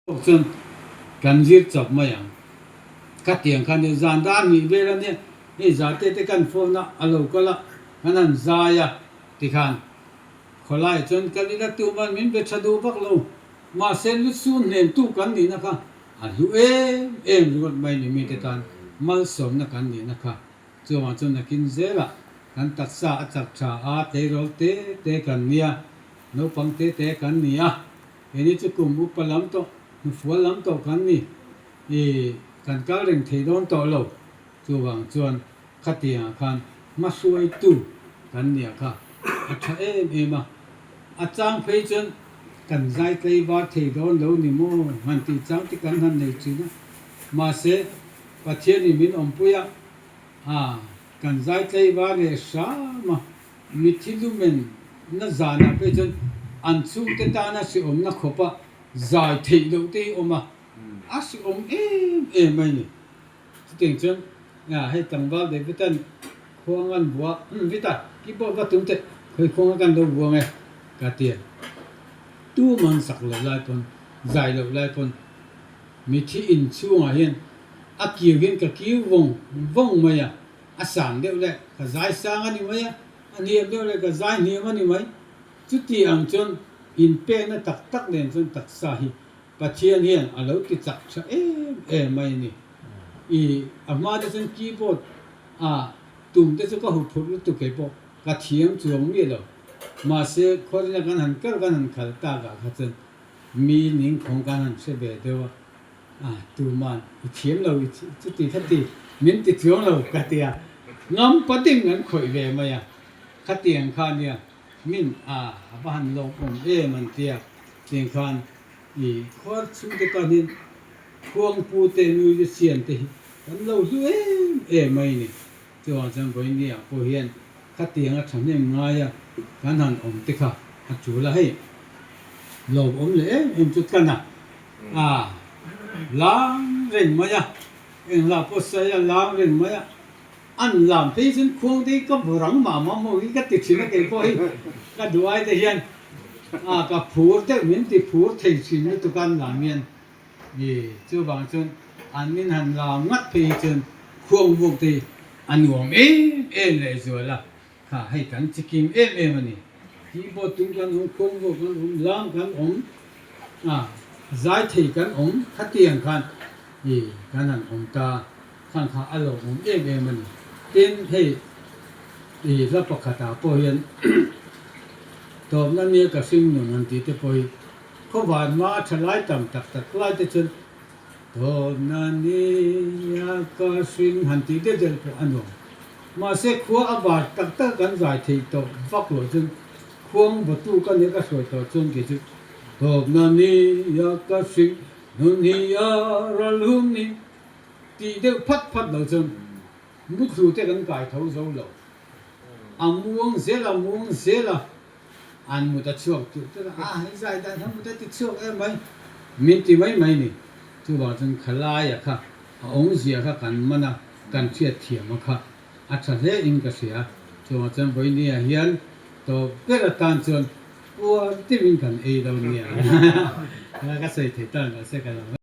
จนกันยืดจบมาอย่างกัดเตียงคันจานด้านมีเวลาเนี่ยนี่จาเตะกันโฟนะอโลก็ละนั้นจายะที่คันขอไล่จนกันนี่ละตัวมันมินไปชะดูบักโลมาเซนลุซูนเนนตู้กันนี่นะคะอันอยู่เอ็มรถไม่นี่มีแต่การมัลสมนะกันนี่นะคะจนว่าจนนักกินเจละกันตักษาจักชาอาเตโรเตกันเนี่ยโนปังเตกันเนี่ยเอ็นี่จะกุมอุปลัมโตฟัวลำโตกันนี่กันก็เร่งเทดอนโตโลจวนจวนขัดเตียงกันมาช่วยตู้กันเนี่ยค่ะอัชเอมาอาจารย์เพจนกันใจใจว่าเทดอนโลนี่โมมันติจังที่กันทันในจีนะมาเสประเทศนี้มินอมปุยกันใจใจว่าเนี่ยสามามิทิลุเมนน่าจานะเพจนอันสูงแต่ตานะสิอมนักขบะgiải thị đầu tiên mà ác em mày này tiếng chân hay tầm vào để cái tên khoang ăn bùa biết ta cái bộ vật tung tệ hơi khoang ăn đâu bùa này cả tiền tu man sặc lại pon giải lại pon mi thi in chuông hiền kiều hiền cả kiều vong mày sáng đều lại cả giải sang anh mày anh em đều lại cả giải niệm anh mày chút tiền chân in pe na tak len chun tak sa hi pathian hian alo ki chak cha mai ni ama de chun keyboard tum te chu ka hu phur tu ke po ka thiam chuang mi lo ma se khorina kan han khal ta ga kha chun mi ning khong kan han se be de wa tu man thiam lo chu ti thati min ti thiong lo ka tia ngam pating ngan khoi ve ma ya kha tiang kha nia minบ้านลงผมมันเตียเสียงคันขอสุดกันนี่ควงปูเตนูจะเสียนตีกันเราดูไม่นี่ตัวจังไปนี่พอเห็นขัดเตียงฉันยังง่ายกันหันอมติค่ะจูละให้เราอมเลยจุดกันนะล้างเร่งมาจ้ะลาพุทธะล้างเร่งมาจ้ะอันลามที่ฉันควงที่ก็รังมาโมยก็ติดชิ้นกันพอก็ดูไอ้เดียนก็ผูดแต่เหมือนที่ผูดที่ชิ้นตุกันหลังเมียนจู่บางจนอันนี้หันลามงัดไปจนควงบุกที่อันหวงเลยส่วนละค่ะให้กันจิกิมมันนี่ที่บทตุงกันควงบุกกันล้างกันใจที่กันขัดเตียงกันกันหันตาข้างอารมณ์มันเป็นให้รับประคาตาปอยนตอนนั้นเนี่ยก็สิ่งหนึ่งอันที่จะปอยเขาหวานมาฉลายต่ำตักไล่จะจนตอนนั้นเนี่ยก็สิ่งหันที่ได้เดินไปอันนั้นมาเสกขัวอาบาดตักกันใจที่โตฟักหลจนควงประตูกันเนี่ยก็สวยต่อจนกี่จุดตอนนั้นเนี่ยก็สิ่งนู้นนี่ระลุ่มนี่ที่เดือดพัดเราจนมุดสู่แต่กันกายเท่าเจ้าเราม่วงเสียละอันมุดช่วงจุดให้ใจแต่ทำมุดติดช่วงไหมมินที่ไม่นี่จู่ว่าจนขลายค่ะองเสียค่ะกันมันกันเชียดเถียมค่ะอัศจรรย์อิงก็เสียจู่ว่าจนไปเนี่ยเฮียนตัวเกิดตานจนว่าที่มินกันเราเนี่ยแล้วก็ใส่เถิดตั้งก็เสียกัน